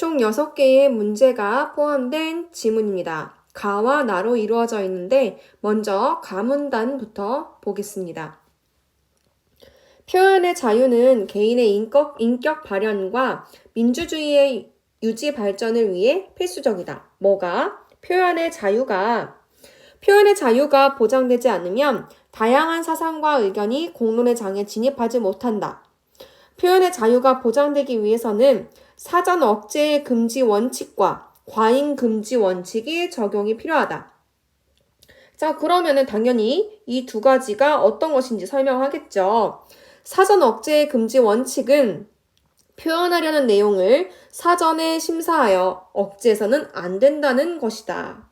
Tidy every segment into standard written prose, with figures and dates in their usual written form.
총 6개의 문제가 포함된 지문입니다. 가와 나로 이루어져 있는데 먼저 가문단부터 보겠습니다. 표현의 자유는 개인의 인격 발현과 민주주의의 유지 발전을 위해 필수적이다. 뭐가? 표현의 자유가 보장되지 않으면 다양한 사상과 의견이 공론의 장에 진입하지 못한다. 표현의 자유가 보장되기 위해서는 사전 억제 금지 원칙과 과잉 금지 원칙이 적용이 필요하다. 자, 그러면은 당연히 이 두 가지가 어떤 것인지 설명하겠죠. 사전 억제 금지 원칙은 표현하려는 내용을 사전에 심사하여 억제해서는 안 된다는 것이다.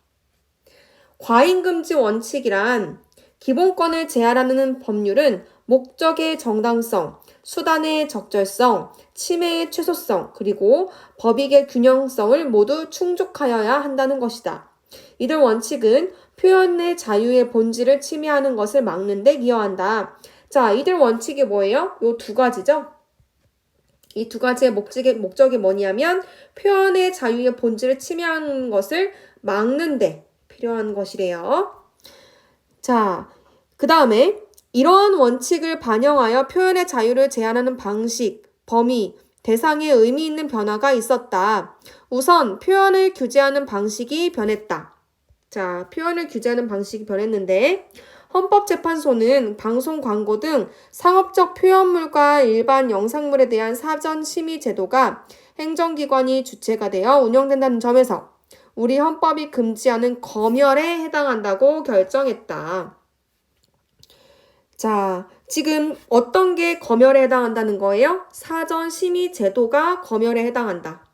과잉 금지 원칙이란 기본권을 제한하는 법률은 목적의 정당성, 수단의 적절성, 침해의 최소성, 그리고 법익의 균형성을 모두 충족하여야 한다는 것이다. 이들 원칙은 표현의 자유의 본질을 침해하는 것을 막는 데 기여한다. 자, 이들 원칙이 뭐예요? 요 두 가지죠? 이 두 가지의 목적이 뭐냐면 표현의 자유의 본질을 침해하는 것을 막는 데 필요한 것이래요. 자, 그 다음에 이러한 원칙을 반영하여 표현의 자유를 제한하는 방식, 범위, 대상에 의미 있는 변화가 있었다. 우선 표현을 규제하는 방식이 변했다. 자, 표현을 규제하는 방식이 변했는데 헌법재판소는 방송 광고 등 상업적 표현물과 일반 영상물에 대한 사전 심의 제도가 행정기관이 주체가 되어 운영된다는 점에서 우리 헌법이 금지하는 검열에 해당한다고 결정했다. 자, 지금 어떤 게 검열에 해당한다는 거예요? 사전 심의 제도가 검열에 해당한다.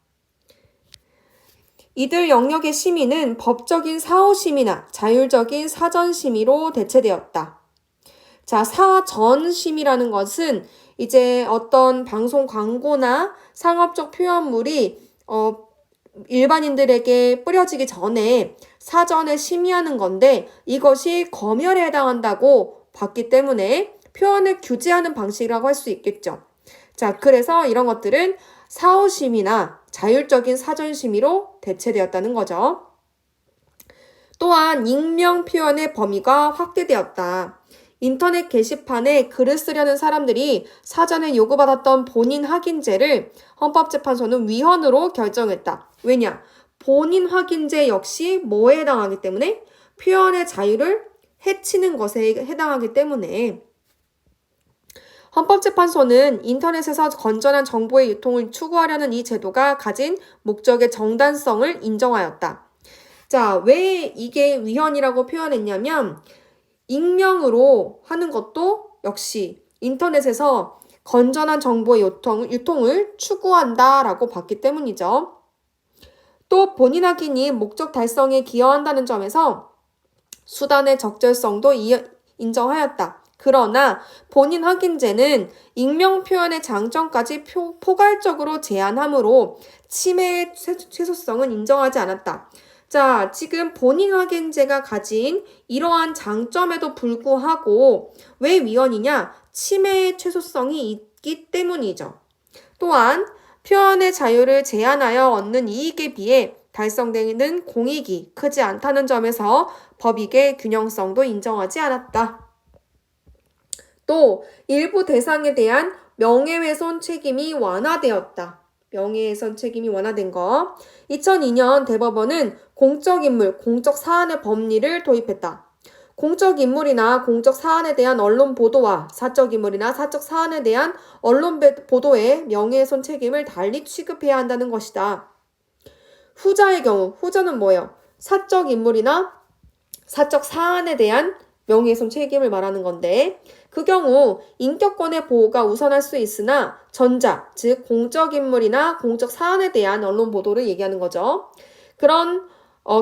이들 영역의 심의는 법적인 사후심의나 자율적인 사전심의로 대체되었다. 자, 사전심의라는 것은 이제 어떤 방송 광고나 상업적 표현물이 일반인들에게 뿌려지기 전에 사전에 심의하는 건데 이것이 검열에 해당한다고 봤기 때문에 표현을 규제하는 방식이라고 할 수 있겠죠. 자, 그래서 이런 것들은 사후심의나 자율적인 사전심의로 대체되었다는 거죠. 또한 익명 표현의 범위가 확대되었다. 인터넷 게시판에 글을 쓰려는 사람들이 사전에 요구받았던 본인 확인제를 헌법재판소는 위헌으로 결정했다. 왜냐? 본인 확인제 역시 뭐에 해당하기 때문에? 표현의 자유를 해치는 것에 해당하기 때문에 헌법재판소는 인터넷에서 건전한 정보의 유통을 추구하려는 이 제도가 가진 목적의 정당성을 인정하였다. 자, 왜 이게 위헌이라고 표현했냐면 익명으로 하는 것도 역시 인터넷에서 건전한 정보의 유통을 추구한다라고 봤기 때문이죠. 또 본인 확인이 목적 달성에 기여한다는 점에서 수단의 적절성도 인정하였다. 그러나 본인 확인제는 익명 표현의 장점까지 포괄적으로 제한하므로 침해의 최소성은 인정하지 않았다. 자, 지금 본인 확인제가 가진 이러한 장점에도 불구하고 왜 위헌이냐? 침해의 최소성이 있기 때문이죠. 또한 표현의 자유를 제한하여 얻는 이익에 비해 달성되는 공익이 크지 않다는 점에서 법익의 균형성도 인정하지 않았다. 또 일부 대상에 대한 명예훼손 책임이 완화되었다. 명예훼손 책임이 완화된 거. 2002년 대법원은 공적인물, 공적사안의 법리를 도입했다. 공적인물이나 공적사안에 대한 언론 보도와 사적인물이나 사적사안에 대한 언론 보도의 명예훼손 책임을 달리 취급해야 한다는 것이다. 후자의 경우, 후자는 뭐예요? 사적인물이나 사적사안에 대한 명예훼손 책임을 말하는 건데 그 경우 인격권의 보호가 우선할 수 있으나 전자, 즉 공적인물이나 공적사안에 대한 언론 보도를 얘기하는 거죠. 그런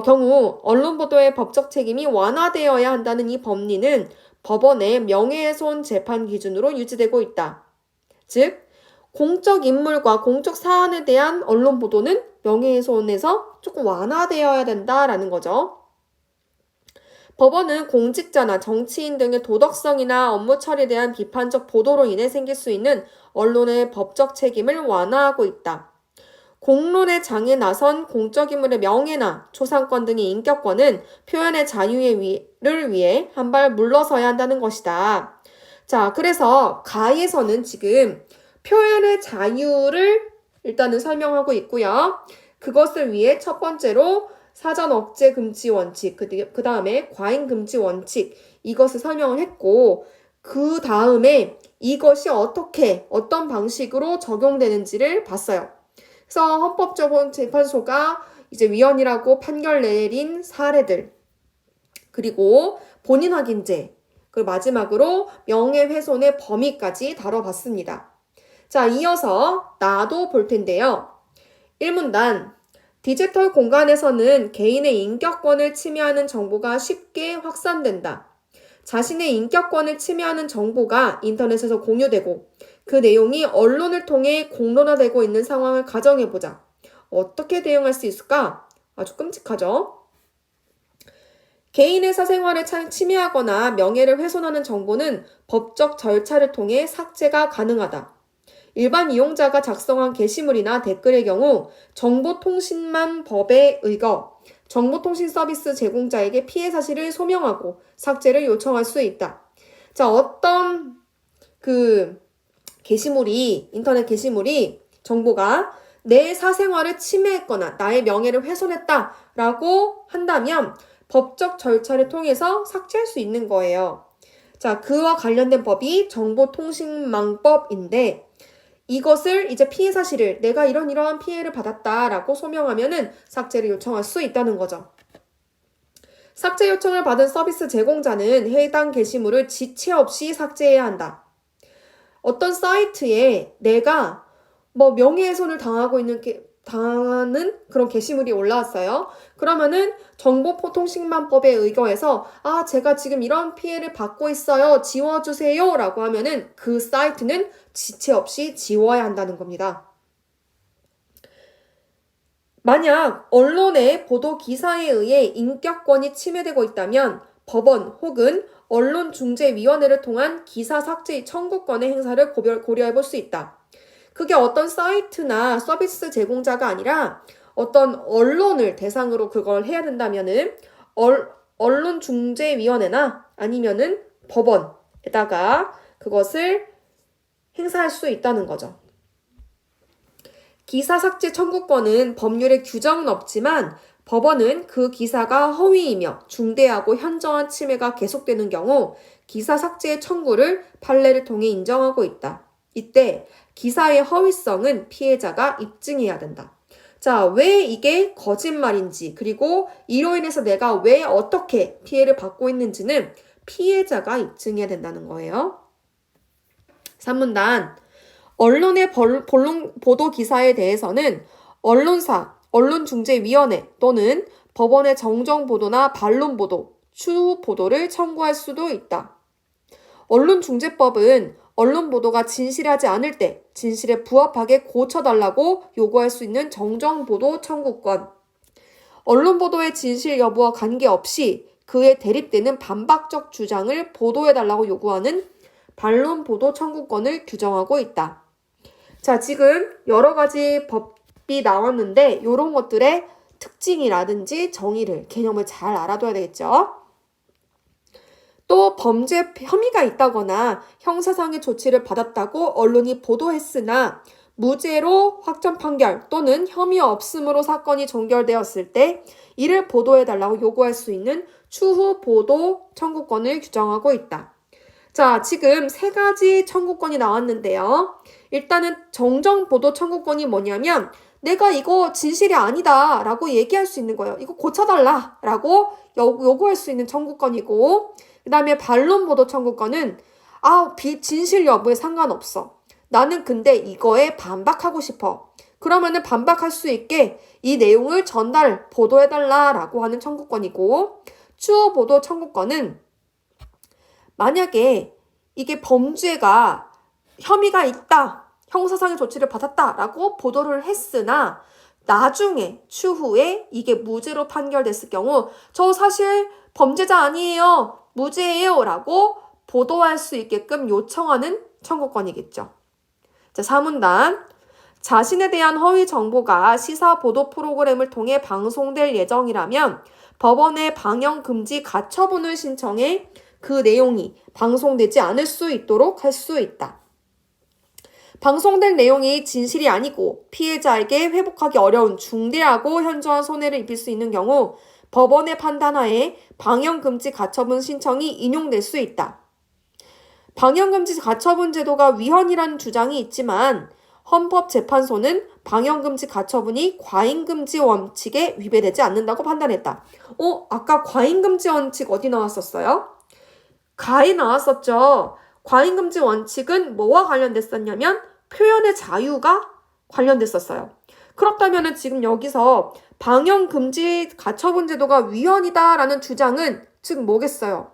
경우 언론 보도의 법적 책임이 완화되어야 한다는 이 법리는 법원의 명예훼손 재판 기준으로 유지되고 있다. 즉 공적인물과 공적사안에 대한 언론 보도는 명예훼손에서 조금 완화되어야 된다라는 거죠. 법원은 공직자나 정치인 등의 도덕성이나 업무 처리에 대한 비판적 보도로 인해 생길 수 있는 언론의 법적 책임을 완화하고 있다. 공론의 장에 나선 공적인물의 명예나 초상권 등의 인격권은 표현의 자유를 위해 한 발 물러서야 한다는 것이다. 자, 그래서 가에서는 지금 표현의 자유를 일단은 설명하고 있고요. 그것을 위해 첫 번째로 사전 억제 금지 원칙, 그 다음에 과잉 금지 원칙, 이것을 설명을 했고, 그 다음에 이것이 어떤 방식으로 적용되는지를 봤어요. 그래서 헌법재판소가 이제 위헌이라고 판결 내린 사례들, 그리고 본인 확인제, 그리고 마지막으로 명예훼손의 범위까지 다뤄봤습니다. 자, 이어서 나도 볼 텐데요. 1문단, 디지털 공간에서는 개인의 인격권을 침해하는 정보가 쉽게 확산된다. 자신의 인격권을 침해하는 정보가 인터넷에서 공유되고 그 내용이 언론을 통해 공론화되고 있는 상황을 가정해보자. 어떻게 대응할 수 있을까? 아주 끔찍하죠? 개인의 사생활을 침해하거나 명예를 훼손하는 정보는 법적 절차를 통해 삭제가 가능하다. 일반 이용자가 작성한 게시물이나 댓글의 경우 정보통신망 법에 의거 정보통신 서비스 제공자에게 피해 사실을 소명하고 삭제를 요청할 수 있다. 자, 어떤 인터넷 게시물이 정보가 내 사생활을 침해했거나 나의 명예를 훼손했다라고 한다면 법적 절차를 통해서 삭제할 수 있는 거예요. 자, 그와 관련된 법이 정보통신망법인데 이것을 이제 피해 사실을 내가 이러한 피해를 받았다라고 소명하면은 삭제를 요청할 수 있다는 거죠. 삭제 요청을 받은 서비스 제공자는 해당 게시물을 지체 없이 삭제해야 한다. 어떤 사이트에 내가 명예훼손을 당하는 그런 게시물이 올라왔어요. 그러면은 정보통신망법에 의거해서 제가 지금 이런 피해를 받고 있어요. 지워주세요. 라고 하면은 그 사이트는 지체 없이 지워야 한다는 겁니다. 만약 언론의 보도 기사에 의해 인격권이 침해되고 있다면 법원 혹은 언론중재위원회를 통한 기사 삭제 청구권의 행사를 고려해 볼 수 있다. 그게 어떤 사이트나 서비스 제공자가 아니라 어떤 언론을 대상으로 그걸 해야 된다면은 언론중재위원회나 아니면은 법원에다가 그것을 행사할 수 있다는 거죠. 기사 삭제 청구권은 법률에 규정은 없지만 법원은 그 기사가 허위이며 중대하고 현저한 침해가 계속되는 경우 기사 삭제의 청구를 판례를 통해 인정하고 있다. 이때 기사의 허위성은 피해자가 입증해야 된다. 자, 왜 이게 거짓말인지 그리고 이로 인해서 내가 왜 어떻게 피해를 받고 있는지는 피해자가 입증해야 된다는 거예요. 3문단 언론의 보도 기사에 대해서는 언론사, 언론중재위원회 또는 법원의 정정보도나 반론보도, 추후보도를 청구할 수도 있다. 언론중재법은 언론 보도가 진실하지 않을 때 진실에 부합하게 고쳐달라고 요구할 수 있는 정정보도 청구권. 언론 보도의 진실 여부와 관계없이 그에 대립되는 반박적 주장을 보도해달라고 요구하는 반론 보도 청구권을 규정하고 있다. 자, 지금 여러 가지 법이 나왔는데 이런 것들의 특징이라든지 정의를, 개념을 잘 알아둬야 되겠죠. 또 범죄 혐의가 있다거나 형사상의 조치를 받았다고 언론이 보도했으나 무죄로 확정 판결 또는 혐의 없음으로 사건이 종결되었을 때 이를 보도해달라고 요구할 수 있는 추후 보도 청구권을 규정하고 있다. 자, 지금 3가지 청구권이 나왔는데요. 일단은 정정보도 청구권이 뭐냐면 내가 이거 진실이 아니다 라고 얘기할 수 있는 거예요. 이거 고쳐달라 라고 요구할 수 있는 청구권이고 그 다음에 반론보도 청구권은 진실 여부에 상관없어. 나는 근데 이거에 반박하고 싶어. 그러면은 반박할 수 있게 이 내용을 보도해달라 라고 하는 청구권이고 추후보도 청구권은 만약에 이게 범죄가 혐의가 있다, 형사상의 조치를 받았다 라고 보도를 했으나 나중에 추후에 이게 무죄로 판결됐을 경우 저 사실 범죄자 아니에요, 무죄예요 라고 보도할 수 있게끔 요청하는 청구권이겠죠. 자, 4문단 자신에 대한 허위 정보가 시사 보도 프로그램을 통해 방송될 예정이라면 법원에 방영 금지 가처분을 신청해 그 내용이 방송되지 않을 수 있도록 할 수 있다. 방송된 내용이 진실이 아니고 피해자에게 회복하기 어려운 중대하고 현저한 손해를 입힐 수 있는 경우 법원의 판단하에 방영금지 가처분 신청이 인용될 수 있다. 방영금지 가처분 제도가 위헌이라는 주장이 있지만 헌법재판소는 방영금지 가처분이 과잉금지 원칙에 위배되지 않는다고 판단했다. 아까 과잉금지 원칙 어디 나왔었어요? 가에 나왔었죠. 과잉금지 원칙은 뭐와 관련됐었냐면 표현의 자유가 관련됐었어요. 그렇다면 지금 여기서 방영금지 가처분 제도가 위헌이다라는 주장은 즉 뭐겠어요?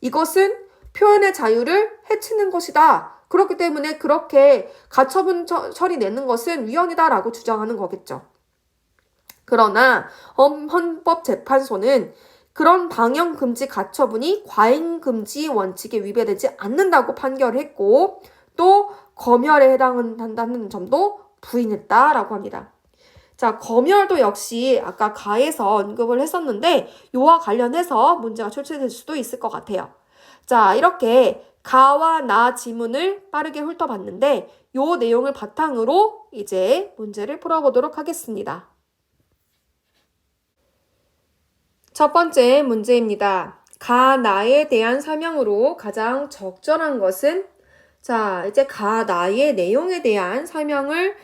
이것은 표현의 자유를 해치는 것이다. 그렇기 때문에 그렇게 가처분 처리 내는 것은 위헌이다라고 주장하는 거겠죠. 그러나 헌법재판소는 그런 방영금지 가처분이 과잉금지 원칙에 위배되지 않는다고 판결했고 또 검열에 해당한다는 점도 부인했다라고 합니다. 자, 검열도 역시 아까 가에서 언급을 했었는데 이와 관련해서 문제가 출제될 수도 있을 것 같아요. 자, 이렇게 가와 나 지문을 빠르게 훑어봤는데 이 내용을 바탕으로 이제 문제를 풀어보도록 하겠습니다. 첫 번째 문제입니다. 가, 나에 대한 설명으로 가장 적절한 것은 자, 이제 가, 나의 내용에 대한 설명을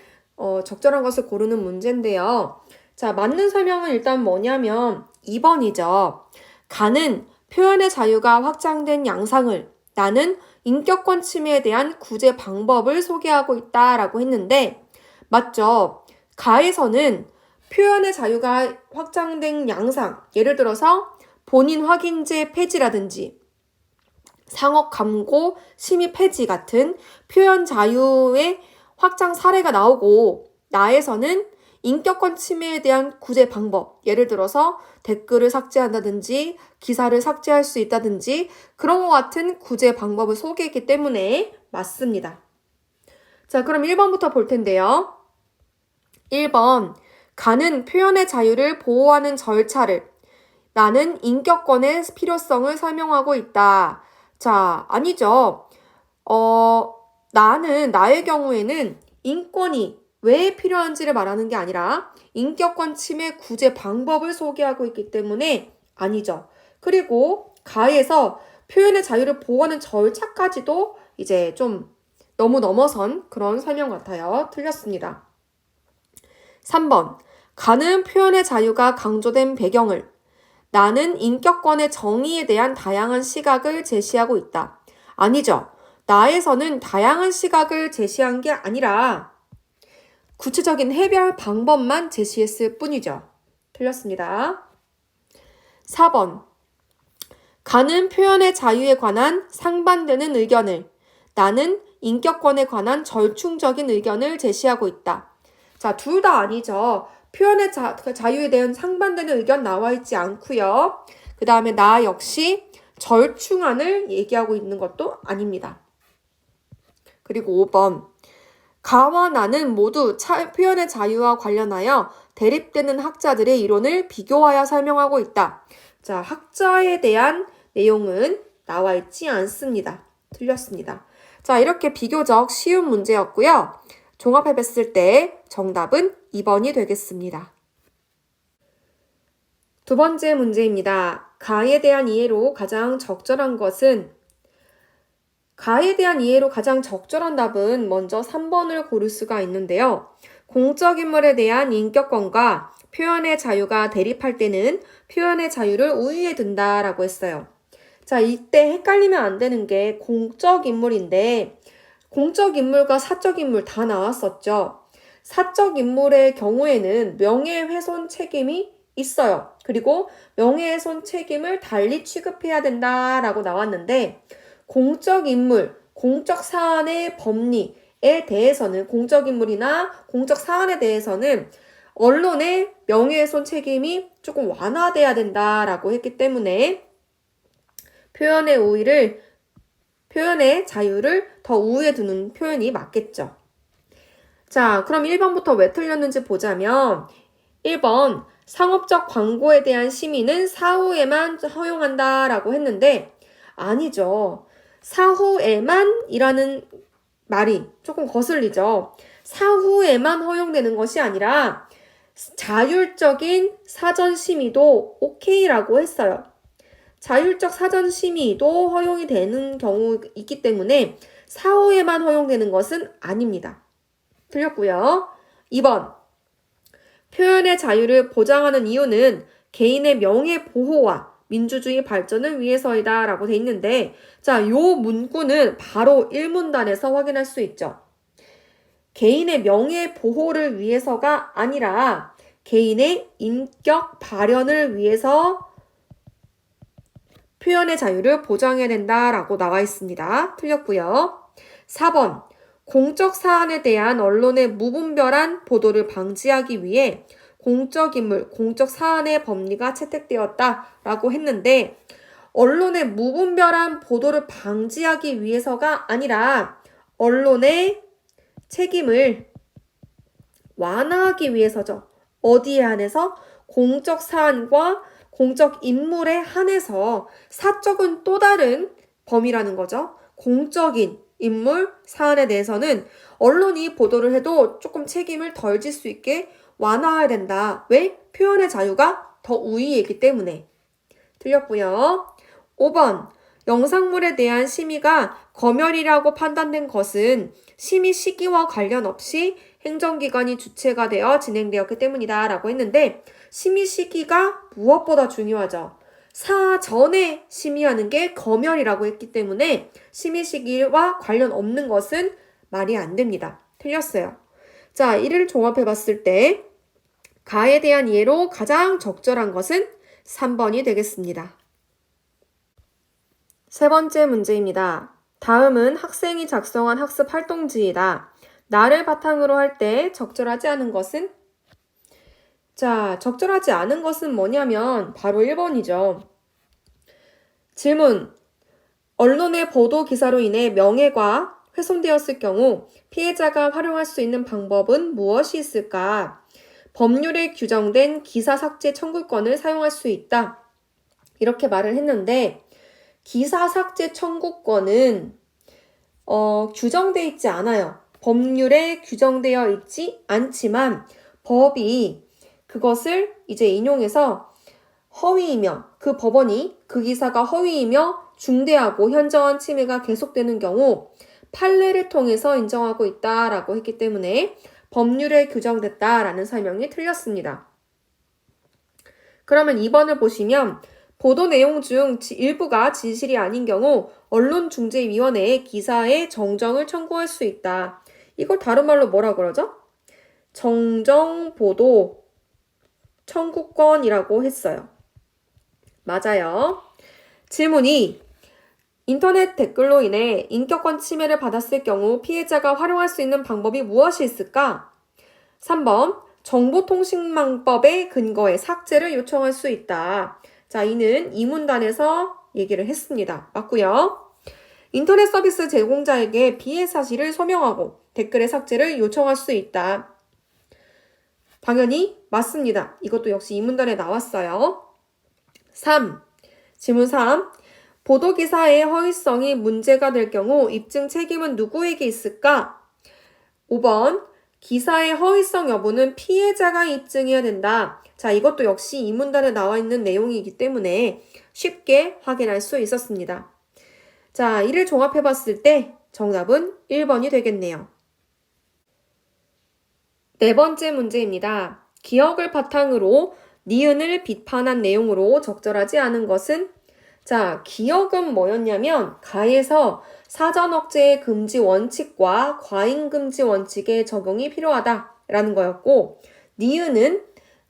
적절한 것을 고르는 문제인데요. 자, 맞는 설명은 일단 뭐냐면 2번이죠. 가는 표현의 자유가 확장된 양상을 나는 인격권 침해에 대한 구제 방법을 소개하고 있다라고 했는데 맞죠? 가에서는 표현의 자유가 확장된 양상, 예를 들어서 본인 확인제 폐지라든지 상업 감고 심의 폐지 같은 표현 자유의 확장 사례가 나오고 나에서는 인격권 침해에 대한 구제 방법, 예를 들어서 댓글을 삭제한다든지 기사를 삭제할 수 있다든지 그런 것 같은 구제 방법을 소개했기 때문에 맞습니다. 자, 그럼 1번부터 볼 텐데요. 1번, 가는 표현의 자유를 보호하는 절차를 나는 인격권의 필요성을 설명하고 있다. 자, 아니죠. 나의 경우에는 인권이 왜 필요한지를 말하는 게 아니라 인격권 침해 구제 방법을 소개하고 있기 때문에 아니죠. 그리고 가에서 표현의 자유를 보호하는 절차까지도 이제 좀 너무 넘어선 그런 설명 같아요. 틀렸습니다. 3번. 가는 표현의 자유가 강조된 배경을 나는 인격권의 정의에 대한 다양한 시각을 제시하고 있다. 아니죠. 나에서는 다양한 시각을 제시한 게 아니라 구체적인 해결 방법만 제시했을 뿐이죠. 틀렸습니다. 4번. 가는 표현의 자유에 관한 상반되는 의견을 나는 인격권에 관한 절충적인 의견을 제시하고 있다. 자, 둘 다 아니죠. 표현의 자유에 대한 상반되는 의견 나와 있지 않고요. 그 다음에 나 역시 절충안을 얘기하고 있는 것도 아닙니다. 그리고 5번. 가와 나는 모두 표현의 자유와 관련하여 대립되는 학자들의 이론을 비교하여 설명하고 있다. 자, 학자에 대한 내용은 나와 있지 않습니다. 틀렸습니다. 자, 이렇게 비교적 쉬운 문제였고요. 종합해 봤을 때 정답은 2번이 되겠습니다. 두 번째 문제입니다. 가에 대한 이해로 가장 적절한 것은 가에 대한 이해로 가장 적절한 답은 먼저 3번을 고를 수가 있는데요. 공적 인물에 대한 인격권과 표현의 자유가 대립할 때는 표현의 자유를 우위에 둔다라고 했어요. 자, 이때 헷갈리면 안 되는 게 공적 인물인데 공적 인물과 사적 인물 다 나왔었죠. 사적 인물의 경우에는 명예훼손 책임이 있어요. 그리고 명예훼손 책임을 달리 취급해야 된다라고 나왔는데 공적 인물, 공적 사안의 법리에 대해서는 공적 인물이나 공적 사안에 대해서는 언론의 명예훼손 책임이 조금 완화돼야 된다라고 했기 때문에 표현의 자유를 더 우위에 두는 표현이 맞겠죠. 자, 그럼 1번부터 왜 틀렸는지 보자면 1번 상업적 광고에 대한 심의는 사후에만 허용한다 라고 했는데 아니죠. 사후에만 이라는 말이 조금 거슬리죠. 사후에만 허용되는 것이 아니라 자율적인 사전 심의도 오케이라고 했어요. 자율적 사전 심의도 허용이 되는 경우 있기 때문에 사후에만 허용되는 것은 아닙니다. 틀렸고요. 2번. 표현의 자유를 보장하는 이유는 개인의 명예 보호와 민주주의 발전을 위해서이다 라고 돼 있는데 자, 요 문구는 바로 1문단에서 확인할 수 있죠. 개인의 명예 보호를 위해서가 아니라 개인의 인격 발현을 위해서 표현의 자유를 보장해야 된다라고 나와 있습니다. 틀렸고요. 4번. 공적 사안에 대한 언론의 무분별한 보도를 방지하기 위해 공적 인물, 공적 사안의 법리가 채택되었다라고 했는데 언론의 무분별한 보도를 방지하기 위해서가 아니라 언론의 책임을 완화하기 위해서죠. 어디에 한해서? 공적 사안과 공적 인물에 한해서 사적은 또 다른 범위라는 거죠. 공적인 인물, 사안에 대해서는 언론이 보도를 해도 조금 책임을 덜 질 수 있게 완화해야 된다. 왜? 표현의 자유가 더 우위에 있기 때문에. 틀렸고요. 5번. 영상물에 대한 심의가 검열이라고 판단된 것은 심의 시기와 관련 없이 행정기관이 주체가 되어 진행되었기 때문이다 라고 했는데 심의 시기가 무엇보다 중요하죠. 사전에 심의하는 게 검열이라고 했기 때문에 심의 시기와 관련 없는 것은 말이 안 됩니다. 틀렸어요. 자, 이를 종합해 봤을 때 가에 대한 예로 가장 적절한 것은 3번이 되겠습니다. 세 번째 문제입니다. 다음은 학생이 작성한 학습 활동지이다. 나를 바탕으로 할 때 적절하지 않은 것은? 자, 적절하지 않은 것은 뭐냐면 바로 1번이죠. 질문. 언론의 보도 기사로 인해 명예가 훼손되었을 경우 피해자가 활용할 수 있는 방법은 무엇이 있을까? 법률에 규정된 기사 삭제 청구권을 사용할 수 있다. 이렇게 말을 했는데 기사 삭제 청구권은 규정되어 있지 않아요. 법률에 규정되어 있지 않지만 법이 그것을 이제 인용해서 허위이며 그 법원이 그 기사가 허위이며 중대하고 현저한 침해가 계속되는 경우 판례를 통해서 인정하고 있다라고 했기 때문에 법률에 규정됐다라는 설명이 틀렸습니다. 그러면 2번을 보시면 보도 내용 중 일부가 진실이 아닌 경우 언론중재위원회에 기사의 정정을 청구할 수 있다. 이걸 다른 말로 뭐라 그러죠? 정정보도 청구권이라고 했어요. 맞아요. 질문이 인터넷 댓글로 인해 인격권 침해를 받았을 경우 피해자가 활용할 수 있는 방법이 무엇이 있을까? 3번 정보통신망법에 근거해 삭제를 요청할 수 있다. 자, 이는 이 문단에서 얘기를 했습니다. 맞고요. 인터넷 서비스 제공자에게 피해 사실을 소명하고 댓글의 삭제를 요청할 수 있다. 당연히 맞습니다. 이것도 역시 이 문단에 나왔어요. 3. 질문 3. 보도기사의 허위성이 문제가 될 경우 입증 책임은 누구에게 있을까? 5번. 기사의 허위성 여부는 피해자가 입증해야 된다. 자, 이것도 역시 이 문단에 나와 있는 내용이기 때문에 쉽게 확인할 수 있었습니다. 자, 이를 종합해 봤을 때 정답은 1번이 되겠네요. 네 번째 문제입니다. 기억을 바탕으로 니은을 비판한 내용으로 적절하지 않은 것은? 자, 기억은 뭐였냐면 가에서 사전 억제의 금지 원칙과 과잉 금지 원칙의 적용이 필요하다라는 거였고 니은은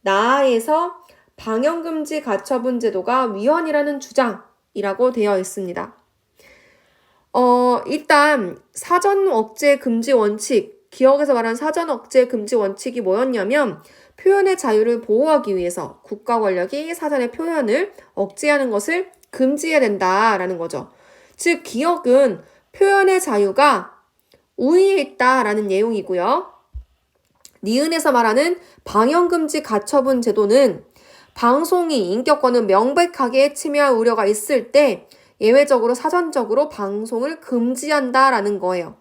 나에서 방영 금지 가처분 제도가 위헌이라는 주장이라고 되어 있습니다. 일단 사전 억제 금지 원칙, 기억에서 말한 사전 억제 금지 원칙이 뭐였냐면 표현의 자유를 보호하기 위해서 국가 권력이 사전의 표현을 억제하는 것을 금지해야 된다라는 거죠. 즉 기억은 표현의 자유가 우위에 있다라는 내용이고요. 니은에서 말하는 방영금지 가처분 제도는 방송이 인격권을 명백하게 침해할 우려가 있을 때 예외적으로 사전적으로 방송을 금지한다라는 거예요.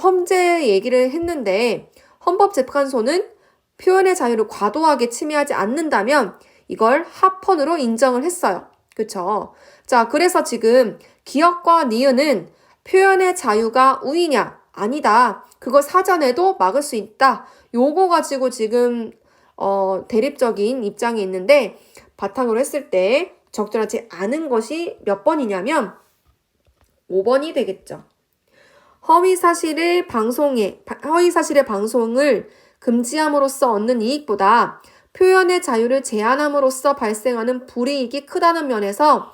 헌재 얘기를 했는데 헌법재판소는 표현의 자유를 과도하게 침해하지 않는다면 이걸 합헌으로 인정을 했어요. 그쵸? 자, 그래서 지금 기역과 니은은 표현의 자유가 우위냐? 아니다. 그걸 사전에도 막을 수 있다. 요거 가지고 지금 대립적인 입장이 있는데 바탕으로 했을 때 적절하지 않은 것이 몇 번이냐면 5번이 되겠죠. 허위사실의 방송을 금지함으로써 얻는 이익보다 표현의 자유를 제한함으로써 발생하는 불이익이 크다는 면에서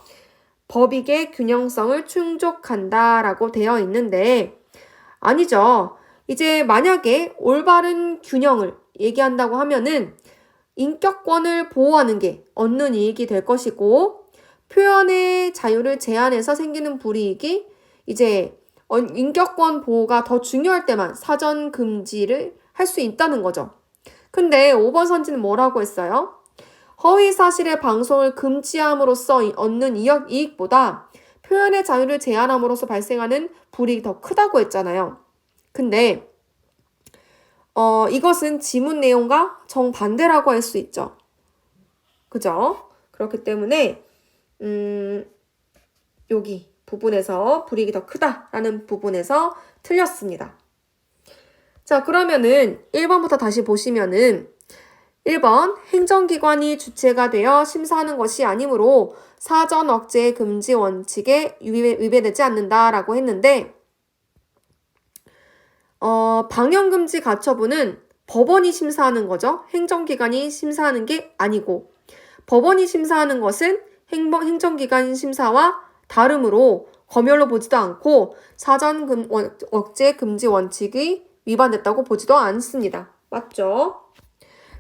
법익의 균형성을 충족한다라고 되어 있는데 아니죠. 이제 만약에 올바른 균형을 얘기한다고 하면은 인격권을 보호하는 게 얻는 이익이 될 것이고 표현의 자유를 제한해서 생기는 불이익이 이제 인격권 보호가 더 중요할 때만 사전 금지를 할 수 있다는 거죠. 근데 5번 선지는 뭐라고 했어요? 허위 사실의 방송을 금지함으로써 얻는 이익보다 표현의 자유를 제한함으로써 발생하는 불이익이 더 크다고 했잖아요. 근데 이것은 지문 내용과 정반대라고 할 수 있죠. 그죠? 그렇기 때문에 여기 부분에서 불이익이 더 크다라는 부분에서 틀렸습니다. 자, 그러면은 1번부터 다시 보시면은 1번 행정기관이 주체가 되어 심사하는 것이 아니므로 사전 억제 금지 원칙에 위배되지 않는다라고 했는데 방영금지 가처분은 법원이 심사하는 거죠. 행정기관이 심사하는 게 아니고 법원이 심사하는 것은 행정기관 심사와 다르므로 검열로 보지도 않고 사전 억제 금지 원칙이 위반됐다고 보지도 않습니다. 맞죠?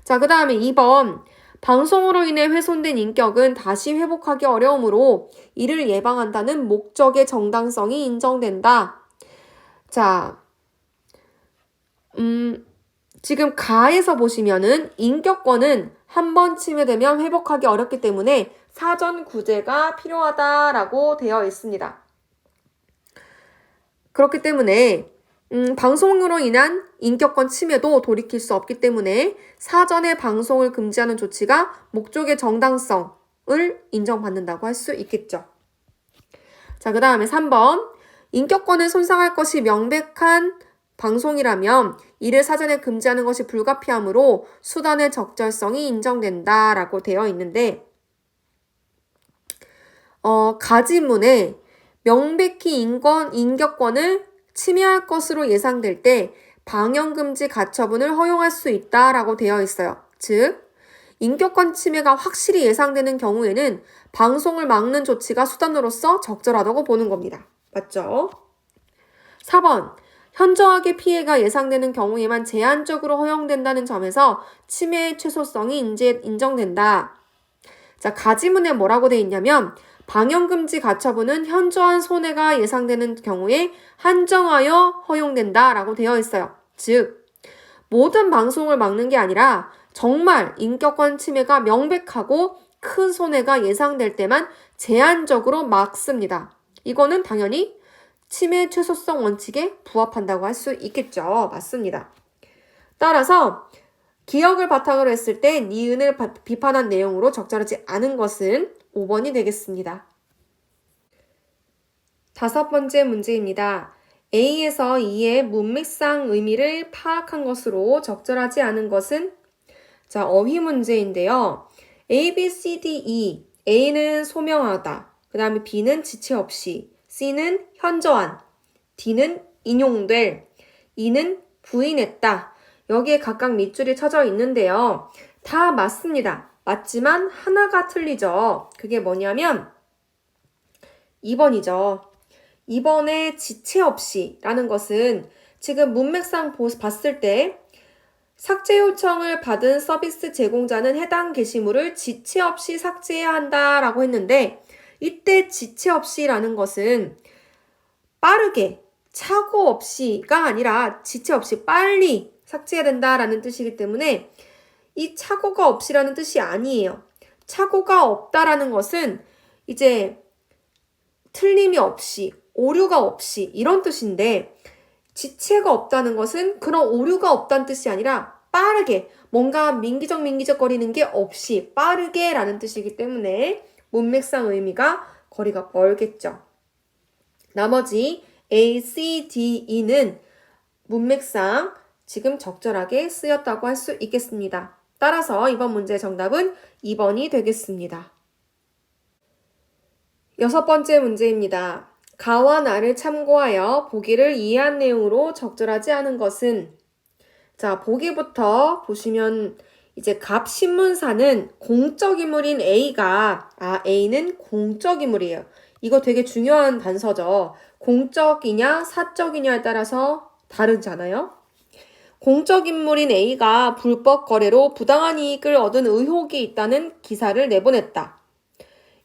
자, 그 다음에 2번. 방송으로 인해 훼손된 인격은 다시 회복하기 어려우므로 이를 예방한다는 목적의 정당성이 인정된다. 자, 지금 가에서 보시면은 인격권은 한 번 침해되면 회복하기 어렵기 때문에 사전 구제가 필요하다라고 되어 있습니다. 그렇기 때문에 방송으로 인한 인격권 침해도 돌이킬 수 없기 때문에 사전에 방송을 금지하는 조치가 목적의 정당성을 인정받는다고 할 수 있겠죠. 자, 그 다음에 3번. 인격권을 손상할 것이 명백한 방송이라면 이를 사전에 금지하는 것이 불가피하므로 수단의 적절성이 인정된다라고 되어 있는데 가지문에 명백히 인격권을 침해할 것으로 예상될 때 방영금지 가처분을 허용할 수 있다라고 되어 있어요. 즉, 인격권 침해가 확실히 예상되는 경우에는 방송을 막는 조치가 수단으로서 적절하다고 보는 겁니다. 맞죠? 4번. 현저하게 피해가 예상되는 경우에만 제한적으로 허용된다는 점에서 침해의 최소성이 인정된다. 자, 가지문에 뭐라고 되어 있냐면 방영금지 가처분은 현저한 손해가 예상되는 경우에 한정하여 허용된다라고 되어 있어요. 즉, 모든 방송을 막는 게 아니라 정말 인격권 침해가 명백하고 큰 손해가 예상될 때만 제한적으로 막습니다. 이거는 당연히 침해 최소성 원칙에 부합한다고 할 수 있겠죠. 맞습니다. 따라서 기역을 바탕으로 했을 때 니은을 비판한 내용으로 적절하지 않은 것은 5번이 되겠습니다. 5번째 문제입니다. A에서 E의 문맥상 의미를 파악한 것으로 적절하지 않은 것은 자, 어휘 문제인데요. A, B, C, D, E. A는 소명하다. 그 다음에 B는 지체 없이. C는 현저한. D는 인용될. E는 부인했다. 여기에 각각 밑줄이 쳐져 있는데요. 다 맞습니다. 맞지만 하나가 틀리죠. 그게 뭐냐면 2번이죠. 2번에 지체 없이 라는 것은 지금 문맥상 봤을 때 삭제 요청을 받은 서비스 제공자는 해당 게시물을 지체 없이 삭제해야 한다라고 했는데 이때 지체 없이라는 것은 빠르게 착오 없이가 아니라 지체 없이 빨리 삭제해야 된다라는 뜻이기 때문에 이 착오가 없이라는 뜻이 아니에요. 착오가 없다라는 것은 이제 틀림이 없이, 오류가 없이 이런 뜻인데 지체가 없다는 것은 그런 오류가 없다는 뜻이 아니라 빠르게, 뭔가 민기적 거리는 게 없이 빠르게 라는 뜻이기 때문에 문맥상 의미가 거리가 멀겠죠. 나머지 A, C, D, E는 문맥상 지금 적절하게 쓰였다고 할 수 있겠습니다. 따라서 이번 문제의 정답은 2번이 되겠습니다. 6번째 문제입니다. 가와 나를 참고하여 보기를 이해한 내용으로 적절하지 않은 것은, 자, 보기부터 보시면 이제 갑 신문사는 공적 인물인 A는 공적 인물이에요. 이거 되게 중요한 단서죠. 공적이냐 사적이냐에 따라서 다르잖아요. 공적 인물인 A가 불법 거래로 부당한 이익을 얻은 의혹이 있다는 기사를 내보냈다.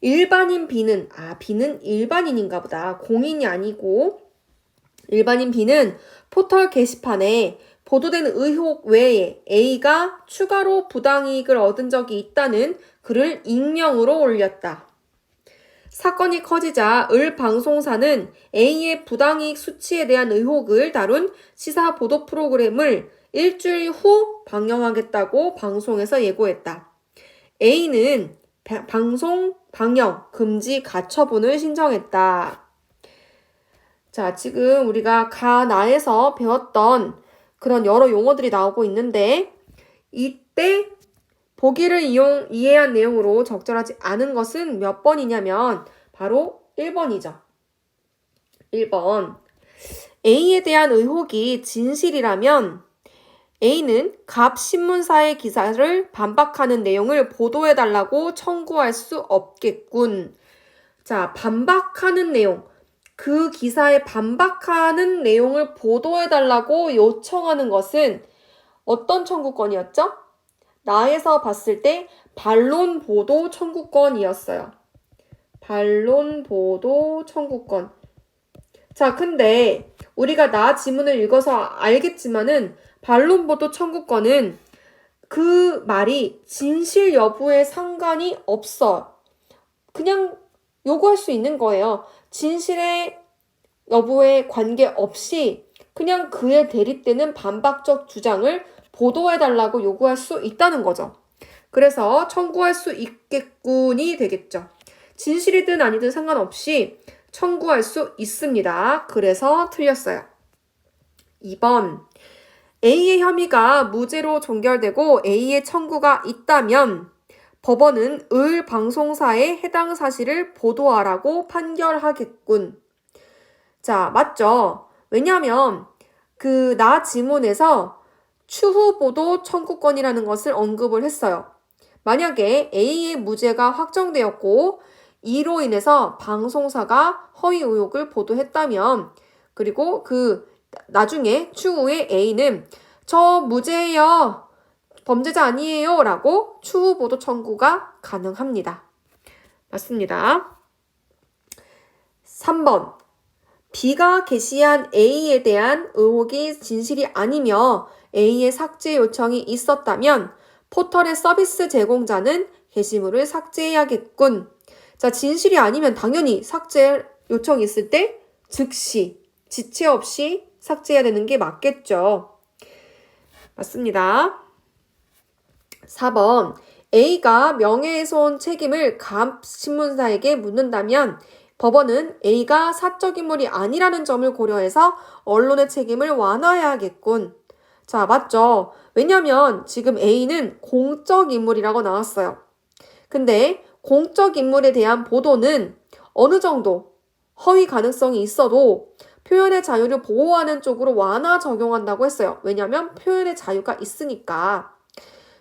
일반인 B는 일반인인가 보다. 공인이 아니고 일반인 B는 포털 게시판에 보도된 의혹 외에 A가 추가로 부당이익을 얻은 적이 있다는 글을 익명으로 올렸다. 사건이 커지자 을 방송사는 A의 부당이익 수치에 대한 의혹을 다룬 시사 보도 프로그램을 일주일 후 방영하겠다고 방송에서 예고했다. A는 방송 방영 금지 가처분을 신청했다. 자, 지금 우리가 가나에서 배웠던 그런 여러 용어들이 나오고 있는데 이때 보기를 이해한 내용으로 적절하지 않은 것은 몇 번이냐면 바로 1번이죠. 1번. A에 대한 의혹이 진실이라면 A는 갑 신문사의 기사를 반박하는 내용을 보도해달라고 청구할 수 없겠군. 자, 반박하는 내용. 그 기사에 반박하는 내용을 보도해달라고 요청하는 것은 어떤 청구권이었죠? 나에서 봤을 때 반론 보도 청구권이었어요. 반론 보도 청구권. 자, 근데 우리가 나 지문을 읽어서 알겠지만은 반론 보도 청구권은 그 말이 진실 여부에 상관이 없어. 그냥 요구할 수 있는 거예요. 진실의 여부에 관계없이 그냥 그에 대립되는 반박적 주장을 보도해달라고 요구할 수 있다는 거죠. 그래서 청구할 수 있겠군이 되겠죠. 진실이든 아니든 상관없이 청구할 수 있습니다. 그래서 틀렸어요. 2번. A의 혐의가 무죄로 종결되고 A의 청구가 있다면 법원은 을 방송사에 해당 사실을 보도하라고 판결하겠군. 자, 맞죠? 왜냐하면 나 지문에서 추후 보도 청구권이라는 것을 언급을 했어요. 만약에 A의 무죄가 확정되었고 이로 인해서 방송사가 허위 의혹을 보도했다면 그리고 나중에 추후에 A는 저 무죄예요. 범죄자 아니에요. 라고 추후 보도 청구가 가능합니다. 맞습니다. 3번. B가 게시한 A에 대한 의혹이 진실이 아니며 A의 삭제 요청이 있었다면 포털의 서비스 제공자는 게시물을 삭제해야겠군. 자, 진실이 아니면 당연히 삭제 요청이 있을 때 즉시 지체 없이 삭제해야 되는 게 맞겠죠. 맞습니다. 4번. A가 명예훼손 책임을 갑 신문사에게 묻는다면 법원은 A가 사적 인물이 아니라는 점을 고려해서 언론의 책임을 완화해야겠군. 자, 맞죠? 왜냐면 지금 A는 공적 인물이라고 나왔어요. 근데 공적 인물에 대한 보도는 어느 정도 허위 가능성이 있어도 표현의 자유를 보호하는 쪽으로 완화 적용한다고 했어요. 왜냐면 표현의 자유가 있으니까.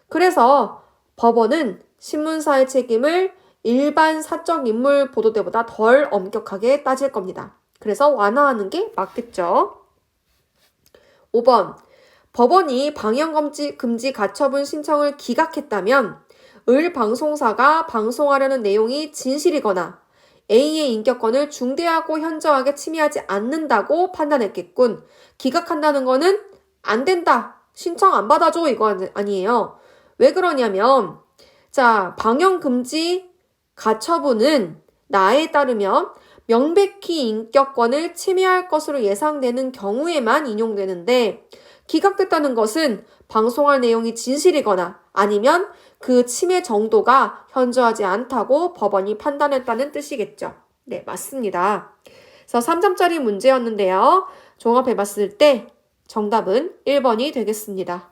그래서 법원은 신문사의 책임을 일반 사적 인물 보도 때보다 덜 엄격하게 따질 겁니다. 그래서 완화하는 게 맞겠죠. 5번. 법원이 금지 가처분 신청을 기각했다면 을 방송사가 방송하려는 내용이 진실이거나 A의 인격권을 중대하고 현저하게 침해하지 않는다고 판단했겠군. 기각한다는 거는 안 된다 신청 안 받아줘 이거 아니에요. 왜 그러냐면 자, 방영금지 가처분은 나에 따르면 명백히 인격권을 침해할 것으로 예상되는 경우에만 인용되는데 기각됐다는 것은 방송할 내용이 진실이거나 아니면 그 침해 정도가 현저하지 않다고 법원이 판단했다는 뜻이겠죠. 네, 맞습니다. 그래서 3점짜리 문제였는데요. 종합해봤을 때 정답은 1번이 되겠습니다.